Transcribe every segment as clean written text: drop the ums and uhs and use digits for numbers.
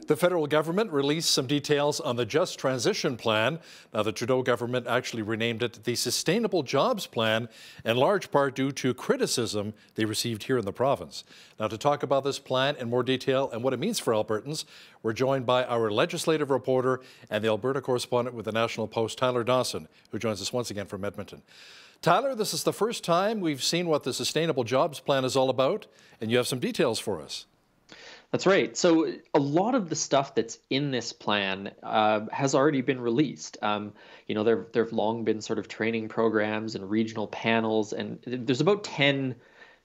The federal government released some details on the Just Transition Plan. Now, the Trudeau government actually renamed it the Sustainable Jobs Plan, in large part due to criticism they received here in the province. Now, to talk about this plan in more detail and what it means for Albertans, we're joined by our legislative reporter and the Alberta correspondent with the National Post, Tyler Dawson, who joins us once again from Edmonton. Tyler, this is the first time we've seen what the Sustainable Jobs Plan is all about, and you have some details for us. That's right. So a lot of the stuff that's in this plan has already been released. There've long been sort of training programs and regional panels, and there's about 10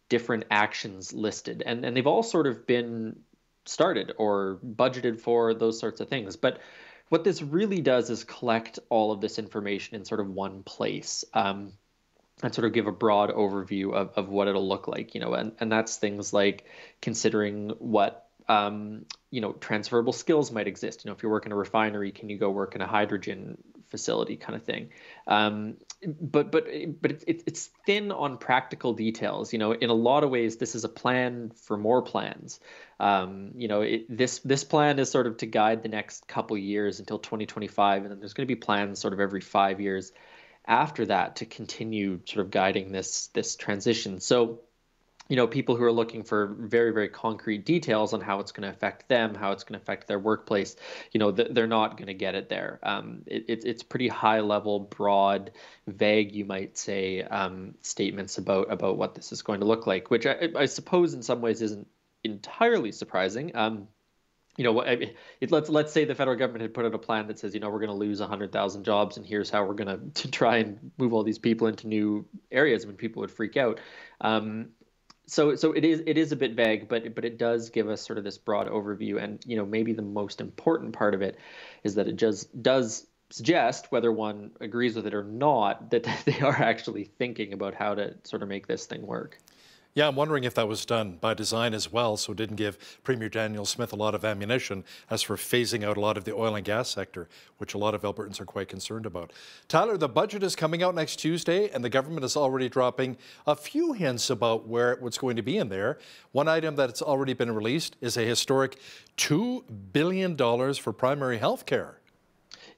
different actions listed, and they've all sort of been started or budgeted for, those sorts of things. But what this really does is collect all of this information in sort of one place. And sort of give a broad overview of what it'll look like, and that's things like considering what transferable skills might exist. If you work in a refinery, can you go work in a hydrogen facility, kind of thing. But it's thin on practical details. In a lot of ways, this is a plan for more plans. This plan is sort of to guide the next couple years until 2025, and then there's going to be plans sort of every 5 years after that to continue sort of guiding this transition. So, people who are looking for very, very concrete details on how it's going to affect them, how it's going to affect their workplace, they're not going to get it there. It's pretty high level, broad, vague, you might say, statements about what this is going to look like, which I suppose in some ways isn't entirely surprising. Let's say the federal government had put out a plan that says, we're going to lose 100,000 jobs, and here's how we're going to try and move all these people into new areas. When people would freak out. So it is a bit vague, but it does give us sort of this broad overview, and maybe the most important part of it is that it just does suggest, whether one agrees with it or not, that they are actually thinking about how to sort of make this thing work. Yeah, I'm wondering if that was done by design as well, so it didn't give Premier Daniel Smith a lot of ammunition as for phasing out a lot of the oil and gas sector, which a lot of Albertans are quite concerned about. Tyler, the budget is coming out next Tuesday, and the government is already dropping a few hints about what's going to be in there. One item that's already been released is a historic $2 billion for primary health care.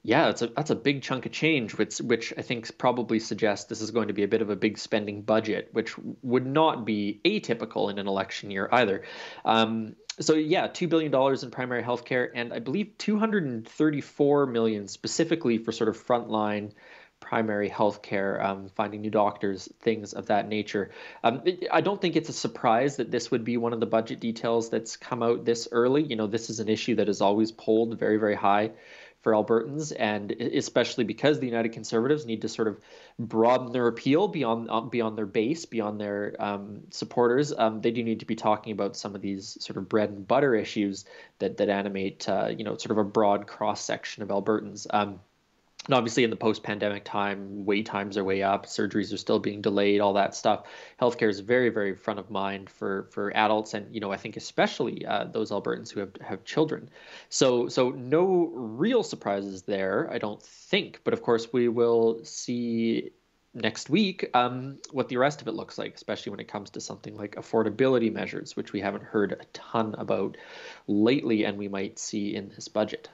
Yeah, that's a big chunk of change, which I think probably suggests this is going to be a bit of a big spending budget, which would not be atypical in an election year either. So yeah, $2 billion in primary healthcare, and I believe $234 million specifically for sort of frontline primary healthcare, finding new doctors, things of that nature. I don't think it's a surprise that this would be one of the budget details that's come out this early. This is an issue that is always polled very, very high for Albertans, and especially because the United Conservatives need to sort of broaden their appeal beyond their base, beyond their supporters. They do need to be talking about some of these sort of bread and butter issues that animate sort of a broad cross section of Albertans. And obviously in the post-pandemic time, wait times are way up, surgeries are still being delayed, all that stuff. Healthcare is very, very front of mind for adults, and I think especially those Albertans who have children. So no real surprises there, I don't think. But of course, we will see next week what the rest of it looks like, especially when it comes to something like affordability measures, which we haven't heard a ton about lately, and we might see in this budget.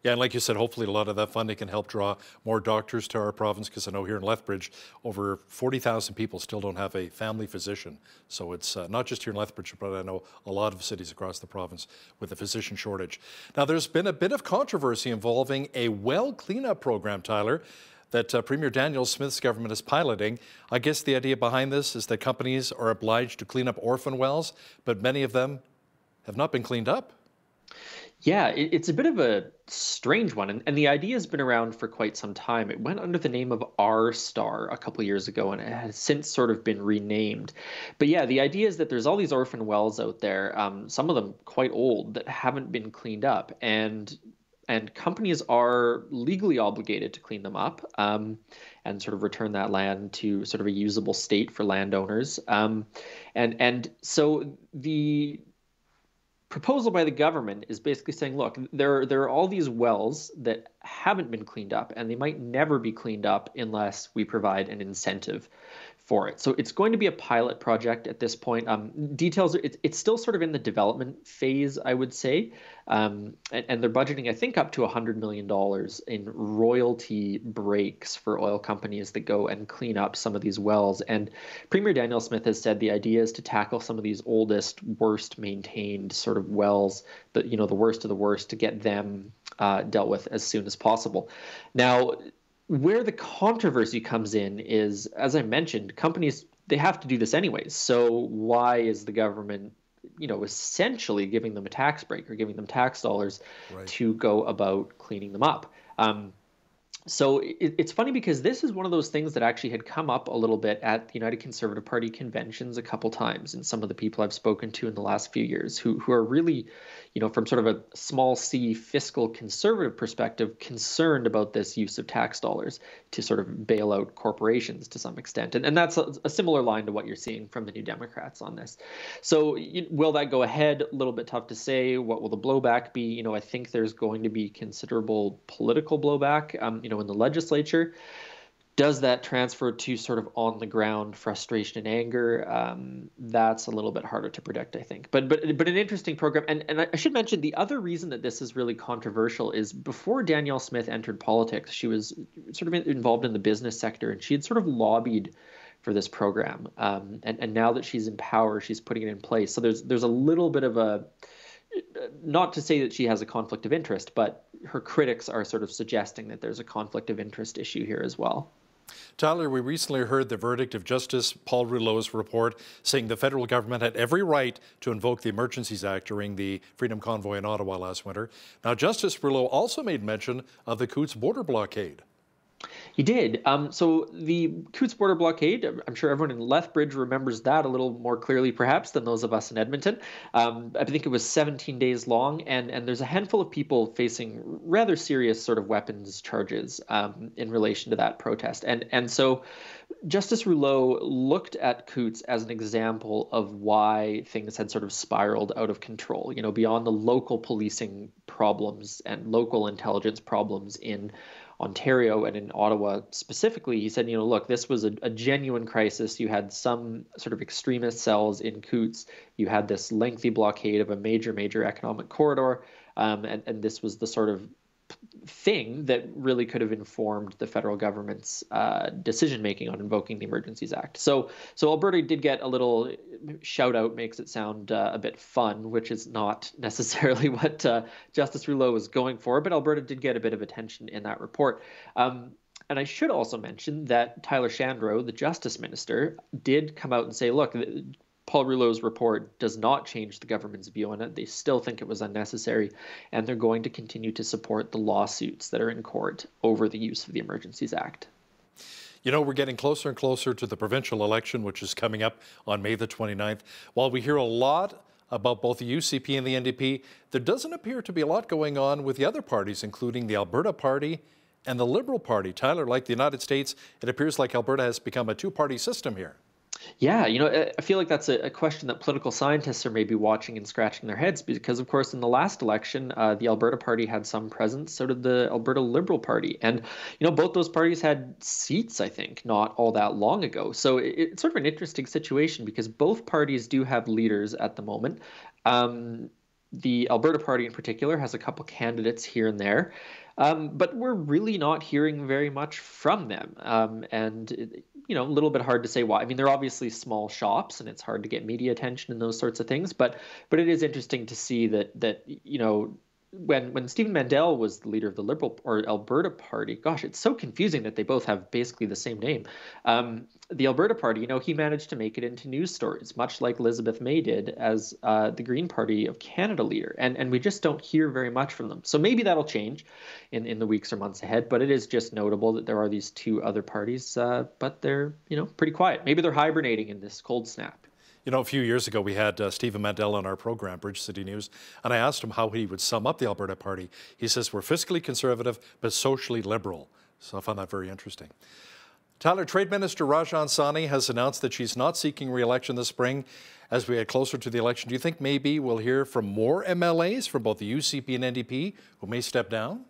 Yeah, and like you said, hopefully a lot of that funding can help draw more doctors to our province, because I know here in Lethbridge, over 40,000 people still don't have a family physician. So it's not just here in Lethbridge, but I know a lot of cities across the province with a physician shortage. Now, there's been a bit of controversy involving a well cleanup program, Tyler, that Premier Daniel Smith's government is piloting. I guess the idea behind this is that companies are obliged to clean up orphan wells, but many of them have not been cleaned up. Yeah, it's a bit of a strange one, and the idea has been around for quite some time. It went under the name of R-Star a couple of years ago, and it has since sort of been renamed. But yeah, the idea is that there's all these orphan wells out there, some of them quite old, that haven't been cleaned up, and companies are legally obligated to clean them up and sort of return that land to sort of a usable state for landowners. And so the proposal by the government is basically saying, look, there are all these wells that haven't been cleaned up, and they might never be cleaned up unless we provide an incentive for it. So it's going to be a pilot project at this point. Details, it's still sort of in the development phase, I would say. And they're budgeting, I think, up to $100 million in royalty breaks for oil companies that go and clean up some of these wells. And Premier Danielle Smith has said the idea is to tackle some of these oldest, worst maintained sort of wells, the worst of the worst, to get them dealt with as soon as possible. Now, where the controversy comes in is, as I mentioned, companies, they have to do this anyways. So why is the government, essentially giving them a tax break or giving them tax dollars to go about cleaning them up? So it's funny because this is one of those things that actually had come up a little bit at the United Conservative Party conventions a couple times, and some of the people I've spoken to in the last few years who are really, from sort of a small c fiscal conservative perspective, concerned about this use of tax dollars to sort of bail out corporations to some extent. And that's a similar line to what you're seeing from the New Democrats on this. So will that go ahead? A little bit tough to say. What will the blowback be? I think there's going to be considerable political blowback, in the legislature. Does that transfer to sort of on the ground frustration and anger? That's a little bit harder to predict, I think. But an interesting program. And I should mention the other reason that this is really controversial is before Danielle Smith entered politics, she was sort of involved in the business sector, and she had sort of lobbied for this program. And now that she's in power, she's putting it in place. So there's a little bit of a, not to say that she has a conflict of interest, but her critics are sort of suggesting that there's a conflict of interest issue here as well. Tyler, we recently heard the verdict of Justice Paul Rulo's report saying the federal government had every right to invoke the Emergencies Act during the Freedom Convoy in Ottawa last winter. Now, Justice Rulo also made mention of the Coutts border blockade. He did. So the Coutts border blockade, I'm sure everyone in Lethbridge remembers that a little more clearly perhaps than those of us in Edmonton. I think it was 17 days long, and there's a handful of people facing rather serious sort of weapons charges in relation to that protest. And so Justice Rulo looked at Coutts as an example of why things had sort of spiraled out of control, beyond the local policing problems and local intelligence problems in Ontario and in Ottawa specifically. He said, look, this was a genuine crisis. You had some sort of extremist cells in Coutts. You had this lengthy blockade of a major economic corridor. And this was the sort of thing that really could have informed the federal government's decision-making on invoking the Emergencies Act. So Alberta did get a little shout out, makes it sound a bit fun, which is not necessarily what Justice Rulo was going for, but Alberta did get a bit of attention in that report. And I should also mention that Tyler Shandro, the Justice Minister, did come out and say, look, Paul Rulo's report does not change the government's view on it. They still think it was unnecessary, and they're going to continue to support the lawsuits that are in court over the use of the Emergencies Act. We're getting closer and closer to the provincial election, which is coming up on May the 29th. While we hear a lot about both the UCP and the NDP, there doesn't appear to be a lot going on with the other parties, including the Alberta Party and the Liberal Party. Tyler, like the United States, it appears like Alberta has become a two-party system here. Yeah, I feel like that's a question that political scientists are maybe watching and scratching their heads because, of course, in the last election, the Alberta Party had some presence, so did the Alberta Liberal Party. And, both those parties had seats, I think, not all that long ago. So it's sort of an interesting situation because both parties do have leaders at the moment. The Alberta Party in particular has a couple candidates here and there. But we're really not hearing very much from them. And, a little bit hard to say why. I mean, they're obviously small shops and it's hard to get media attention and those sorts of things. But it is interesting to see that when Stephen Mandel was the leader of the Liberal or Alberta Party, gosh, it's so confusing that they both have basically the same name. The Alberta Party, he managed to make it into news stories, much like Elizabeth May did as the Green Party of Canada leader. And we just don't hear very much from them. So maybe that'll change in the weeks or months ahead. But it is just notable that there are these two other parties, but they're, pretty quiet. Maybe they're hibernating in this cold snap. A few years ago, we had Stephen Mandel on our program, Bridge City News, and I asked him how he would sum up the Alberta Party. He says, we're fiscally conservative, but socially liberal. So I found that very interesting. Tyler, Trade Minister Rajan Sani has announced that she's not seeking re-election this spring. As we get closer to the election, do you think maybe we'll hear from more MLAs from both the UCP and NDP who may step down?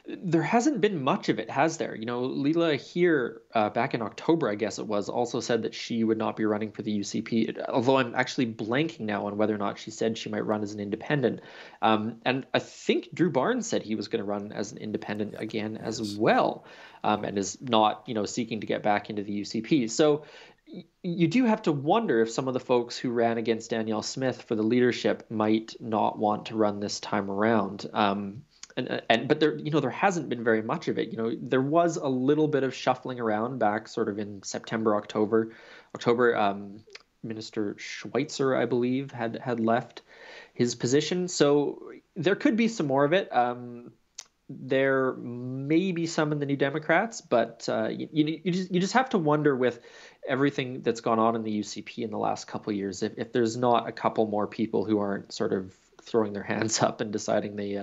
There hasn't been much of it, has there? Leela here, back in October, I guess it was, also said that she would not be running for the UCP, although I'm actually blanking now on whether or not she said she might run as an independent. And I think Drew Barnes said he was going to run as an independent again as Yes. well, and is not, seeking to get back into the UCP. So you do have to wonder if some of the folks who ran against Danielle Smith for the leadership might not want to run this time around. But there hasn't been very much of it. There was a little bit of shuffling around back sort of in September, October. Minister Schweitzer, I believe, had left his position, so there could be some more of it. There may be some in the New Democrats, but you just have to wonder with everything that's gone on in the UCP in the last couple of years, if there's not a couple more people who aren't sort of throwing their hands up and deciding they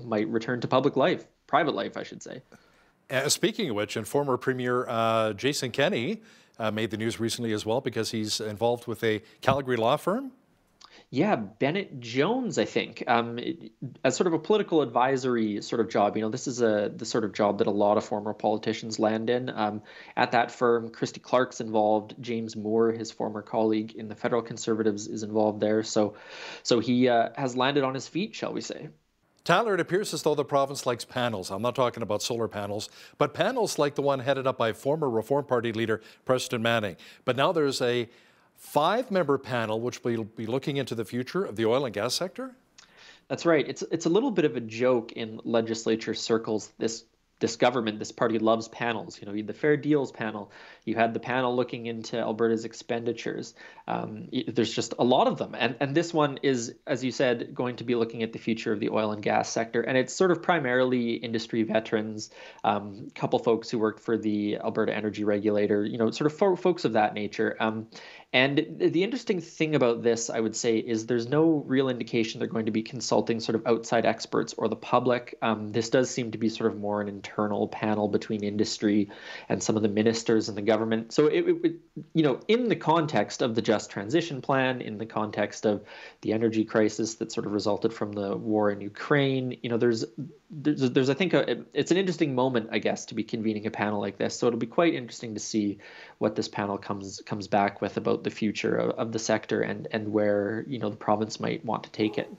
might return to private life, I should say. Speaking of which, and former Premier Jason Kenney made the news recently as well because he's involved with a Calgary law firm. Yeah, Bennett Jones, I think, as sort of a political advisory sort of job. This is the sort of job that a lot of former politicians land in. At that firm, Christy Clark's involved. James Moore, his former colleague in the federal Conservatives, is involved there. So he has landed on his feet, shall we say. Tyler, it appears as though the province likes panels. I'm not talking about solar panels, but panels like the one headed up by former Reform Party leader Preston Manning. But now there's a 5-member panel which will be looking into the future of the oil and gas sector. That's right. It's a little bit of a joke in legislature circles. This government, this party loves panels. You had the Fair Deals panel. You had the panel looking into Alberta's expenditures. There's just a lot of them. And this one is, as you said, going to be looking at the future of the oil and gas sector. And it's sort of primarily industry veterans, a couple folks who worked for the Alberta Energy Regulator, sort of folks of that nature. And the interesting thing about this, I would say, is there's no real indication they're going to be consulting sort of outside experts or the public. This does seem to be sort of more an internal panel between industry and some of the ministers and the government. So in the context of the Just Transition Plan, in the context of the energy crisis that sort of resulted from the war in Ukraine, there's I think it's an interesting moment, I guess, to be convening a panel like this. So it'll be quite interesting to see what this panel comes back with about the future of the sector and where the province might want to take it.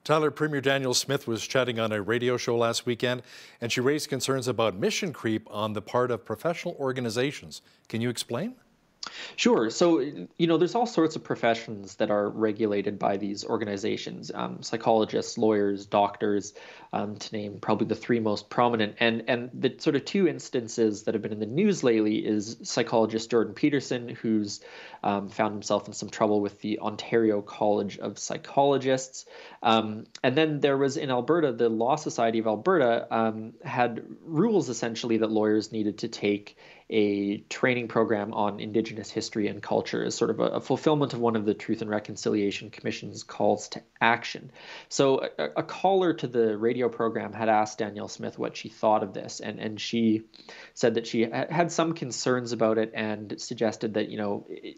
Tyler, Premier Danielle Smith was chatting on a radio show last weekend, and she raised concerns about mission creep on the part of professional organizations. Can you explain? Sure. So, there's all sorts of professions that are regulated by these organizations, psychologists, lawyers, doctors, to name probably the 3 most prominent. And the sort of 2 instances that have been in the news lately is psychologist Jordan Peterson, who's found himself in some trouble with the Ontario College of Psychologists. And then there was in Alberta, the Law Society of Alberta had rules essentially that lawyers needed to take a training program on Indigenous history and culture as sort of a fulfillment of one of the Truth and Reconciliation Commission's calls to action. So a caller to the radio program had asked Danielle Smith what she thought of this, and she said that she had some concerns about it and suggested that,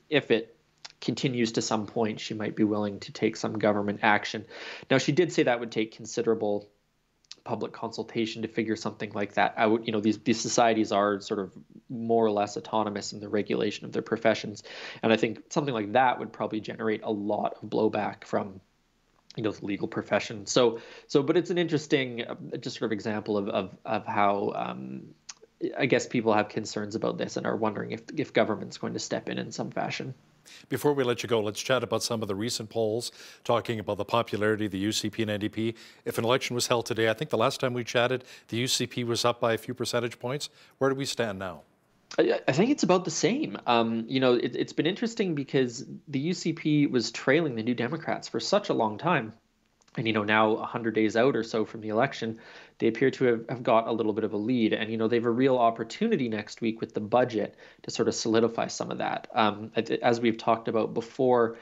if it continues to some point, she might be willing to take some government action. Now, she did say that would take considerable public consultation to figure something like that out. These societies are sort of more or less autonomous in the regulation of their professions, and I think something like that would probably generate a lot of blowback from the legal profession. But it's an interesting just sort of example of how I guess people have concerns about this and are wondering if government's going to step in some fashion. Before we let you go, let's chat about some of the recent polls talking about the popularity of the UCP and NDP. If an election was held today, I think the last time we chatted, the UCP was up by a few percentage points. Where do we stand now? I think it's about the same. It's been interesting because the UCP was trailing the New Democrats for such a long time. And, now 100 days out or so from the election, they appear to have got a little bit of a lead. And, they have a real opportunity next week with the budget to sort of solidify some of that. As we've talked about before,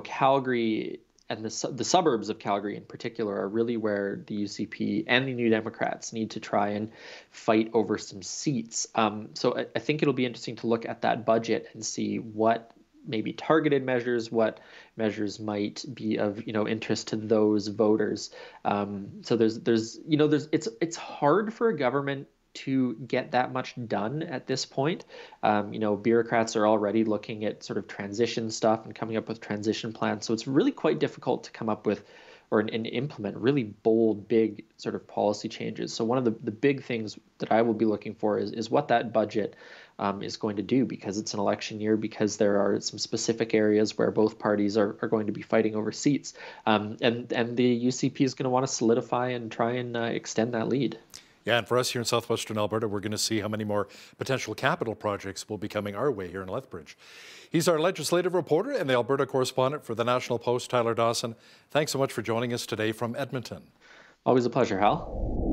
Calgary and the suburbs of Calgary in particular are really where the UCP and the New Democrats need to try and fight over some seats. So I think it'll be interesting to look at that budget and see what maybe targeted measures, what measures might be of interest to those voters. So it's hard for a government to get that much done at this point. Bureaucrats are already looking at sort of transition stuff and coming up with transition plans. So it's really quite difficult to come up with and implement really bold, big sort of policy changes. So one of the big things that I will be looking for is what that budget is going to do, because it's an election year, because there are some specific areas where both parties are going to be fighting over seats. And the UCP is going to want to solidify and try and extend that lead. Yeah, and for us here in southwestern Alberta, we're going to see how many more potential capital projects will be coming our way here in Lethbridge. He's our legislative reporter and the Alberta correspondent for the National Post, Tyler Dawson. Thanks so much for joining us today from Edmonton. Always a pleasure, Hal.